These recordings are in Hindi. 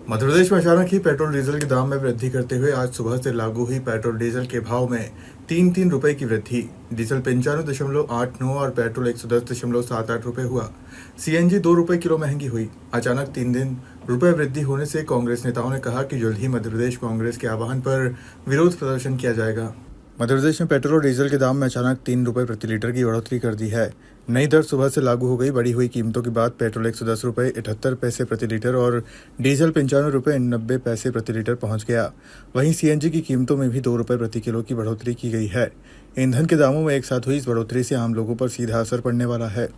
मध्य प्रदेश में अचानक ही पेट्रोल डीजल के दाम में वृद्धि करते हुए आज सुबह से लागू हुई पेट्रोल डीजल के भाव में 3 रुपए की वृद्धि। डीजल 95.89 और पेट्रोल 110.78 रुपए हुआ। सीएनजी 2 रुपए किलो महंगी हुई। अचानक 3 रुपए वृद्धि होने से कांग्रेस नेताओं ने कहा कि जल्द ही मध्य प्रदेश कांग्रेस के आह्वान पर विरोध प्रदर्शन किया जाएगा। मध्य प्रदेश में पेट्रोल और डीजल के दाम में अचानक 3 रुपए प्रति लीटर की बढ़ोतरी कर दी है। नई दर सुबह से लागू हो गई। बढ़ी हुई कीमतों के बाद पेट्रोल 110 रुपए 78 पैसे प्रति लीटर और डीजल 95 रुपए 90 पैसे प्रति लीटर पहुंच गया। वहीं सीएनजी की कीमतों में भी 2 रुपए प्रति किलो की बढ़ोतरी की गई है। ईंधन के दामों में एक साथ हुई इस बढ़ोतरी से आम लोगों पर सीधा असर पड़ने वाला है।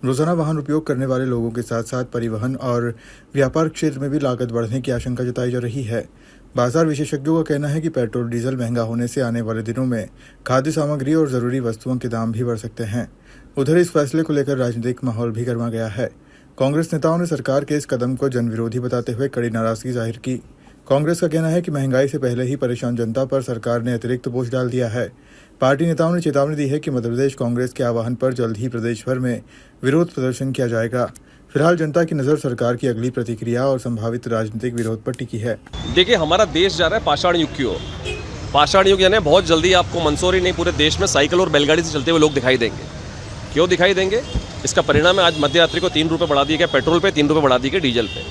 रोजाना वाहन उपयोग करने वाले लोगों के साथ साथ परिवहन और व्यापार क्षेत्र में भी लागत बढ़ने की आशंका जताई जा रही है। बाजार विशेषज्ञों का कहना है कि पेट्रोल डीजल महंगा होने से आने वाले दिनों में खाद्य सामग्री और जरूरी वस्तुओं के दाम भी बढ़ सकते हैं। उधर इस फैसले को लेकर राजनीतिक माहौल भी गर्मा गया है। कांग्रेस नेताओं ने सरकार के इस कदम को जनविरोधी बताते हुए कड़ी नाराजगी जाहिर की। कांग्रेस का कहना है कि महंगाई से पहले ही परेशान जनता पर सरकार ने अतिरिक्त बोझ डाल दिया है। पार्टी नेताओं ने चेतावनी दी है कि मध्य प्रदेश कांग्रेस के आह्वान पर जल्द ही प्रदेश भर में विरोध प्रदर्शन किया जाएगा। फिलहाल जनता की नज़र सरकार की अगली प्रतिक्रिया और संभावित राजनीतिक विरोध पर टिकी है। देखिए, हमारा देश जा रहा है पाषाण युग की ओर। पाषाण युग यानी बहुत जल्दी आपको मंदसौर ही नहीं पूरे देश में साइकिल और बैलगाड़ी से चलते हुए लोग दिखाई देंगे। क्यों दिखाई देंगे? इसका परिणाम है आज मध्य रात्रि को 3 रुपये बढ़ा दिए गए पेट्रोल पे, 3 रुपये बढ़ा दिए गए डीजल पे।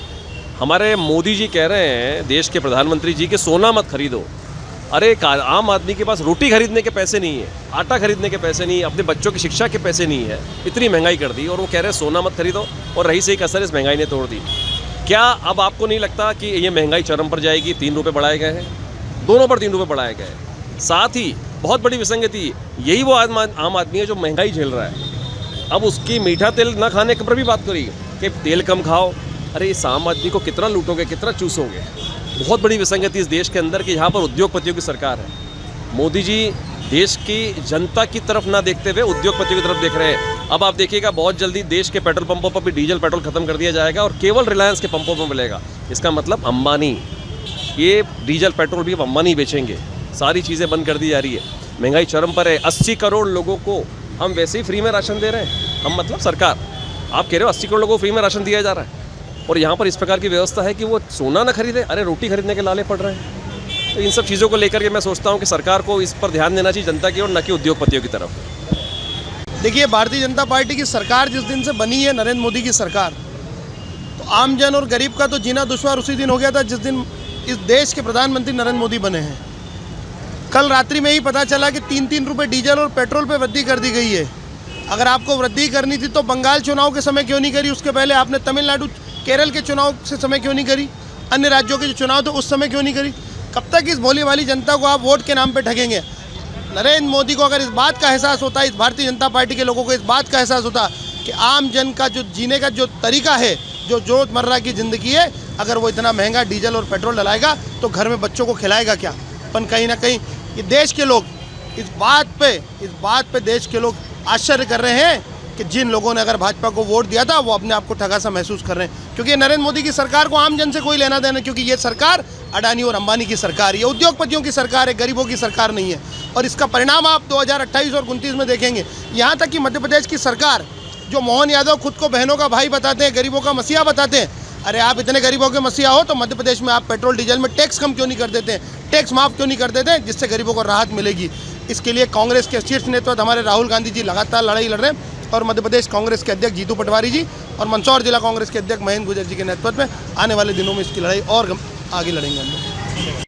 हमारे मोदी जी कह रहे हैं, देश के प्रधानमंत्री जी, कि सोना मत खरीदो। अरे आम आदमी के पास रोटी खरीदने के पैसे नहीं है, आटा खरीदने के पैसे नहीं है, अपने बच्चों की शिक्षा के पैसे नहीं है। इतनी महंगाई कर दी और वो कह रहे हैं सोना मत खरीदो, और रही से एक असर इस महंगाई ने तोड़ दी। क्या अब आपको नहीं लगता कि ये महंगाई चरम पर जाएगी? 3 रुपये बढ़ाए गए हैं, दोनों पर 3 रुपये बढ़ाए गए हैं। साथ ही बहुत बड़ी विसंगति, यही वो आम आदमी है जो महंगाई झेल रहा है। अब उसकी मीठा तेल न खाने पर भी बात करिए कि तेल कम खाओ। अरे इस आम आदमी को कितना लूटोगे, कितना चूसोगे? बहुत बड़ी विसंगति इस देश के अंदर कि यहाँ पर उद्योगपतियों की सरकार है। मोदी जी देश की जनता की तरफ ना देखते हुए उद्योगपतियों की तरफ देख रहे हैं। अब आप देखिएगा बहुत जल्दी देश के पेट्रोल पंपों पर भी डीजल पेट्रोल खत्म कर दिया जाएगा और केवल रिलायंस के पंपों पर मिलेगा। इसका मतलब अंबानी ये डीजल पेट्रोल भी अब अंबानी बेचेंगे। सारी चीज़ें बंद कर दी जा रही है। महंगाई चरम पर है। 80 करोड़ लोगों को हम वैसे ही फ्री में राशन दे रहे हैं। हम मतलब सरकार, आप कह रहे हो 80 करोड़ लोगों को फ्री में राशन दिया जा रहा है, और यहाँ पर इस प्रकार की व्यवस्था है कि वो सोना ना खरीदे। अरे रोटी खरीदने के लाले पड़ रहे हैं। तो इन सब चीज़ों को लेकर के मैं सोचता हूँ कि सरकार को इस पर ध्यान देना चाहिए, जनता की और न कि उद्योगपतियों की तरफ। देखिए, भारतीय जनता पार्टी की सरकार जिस दिन से बनी है, नरेंद्र मोदी की सरकार, तो आमजन और गरीब का तो जीना दुश्वार उसी दिन हो गया था जिस दिन इस देश के प्रधानमंत्री नरेंद्र मोदी बने हैं। कल रात्रि में ही पता चला कि 3 रुपये डीजल और पेट्रोल पर वृद्धि कर दी गई है। अगर आपको वृद्धि करनी थी तो बंगाल चुनाव के समय क्यों नहीं करी? उसके पहले आपने तमिलनाडु केरल के चुनाव से समय क्यों नहीं करी? अन्य राज्यों के जो चुनाव थे उस समय क्यों नहीं करी? कब तक इस भोली वाली जनता को आप वोट के नाम पे ठगेंगे? नरेंद्र मोदी को अगर इस बात का एहसास होता, इस भारतीय जनता पार्टी के लोगों को इस बात का एहसास होता कि आम जन का जो जीने का जो तरीका है, जो रोजमर्रा की ज़िंदगी है, अगर वो इतना महंगा डीजल और पेट्रोल डलाएगा तो घर में बच्चों को खिलाएगा क्या? पर कहीं ना कहीं ये देश के लोग इस बात पे देश के लोग आश्चर्य कर रहे हैं कि जिन लोगों ने अगर भाजपा को वोट दिया था वो अपने आप को ठगा सा महसूस कर रहे हैं। क्योंकि नरेंद्र मोदी की सरकार को आम जन से कोई लेना देना, क्योंकि ये सरकार अडानी और अंबानी की सरकार है, ये उद्योगपतियों की सरकार है, गरीबों की सरकार नहीं है। और इसका परिणाम आप 2028 और 29 में देखेंगे। यहाँ तक कि मध्य प्रदेश की सरकार, जो मोहन यादव खुद को बहनों का भाई बताते हैं, गरीबों का मसीहा बताते हैं, अरे आप इतने गरीबों के मसीहा हो तो मध्य प्रदेश में आप पेट्रोल डीजल में टैक्स कम क्यों नहीं कर देते हैं, टैक्स माफ़ क्यों नहीं कर देते हैं, जिससे गरीबों को राहत मिलेगी। इसके लिए कांग्रेस के शीर्ष नेतृत्व हमारे राहुल गांधी जी लगातार लड़ाई लड़ रहे हैं, और मध्य प्रदेश कांग्रेस के अध्यक्ष जीतू पटवारी जी और मंदसौर जिला कांग्रेस के अध्यक्ष महेंद्र गुर्जर जी के नेतृत्व में आने वाले दिनों में इसकी लड़ाई और आगे लड़ेंगे हम लोग।